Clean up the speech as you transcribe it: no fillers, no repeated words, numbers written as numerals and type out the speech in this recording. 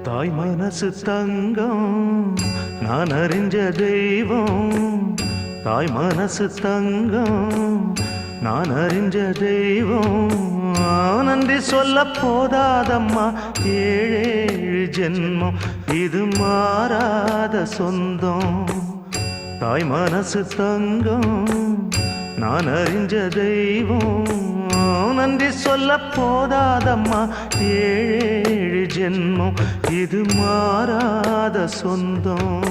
தாய் மனசு தங்கம் நான் அறிஞ்ச தெய்வம். தாய் மனசு தங்கம் நான் அறிஞ்ச தெய்வம். நன்றி சொல்ல போதாதம்மா ஏழேழு ஜென்மம் இது மாறாத சொந்தம். தாய் மனசு தங்கம் நான் அறிஞ்ச தெய்வம். நன்றி சொல்ல போதாதம்மா ஏழேழு ஜென்மம் இது மாறாத சொந்தம்.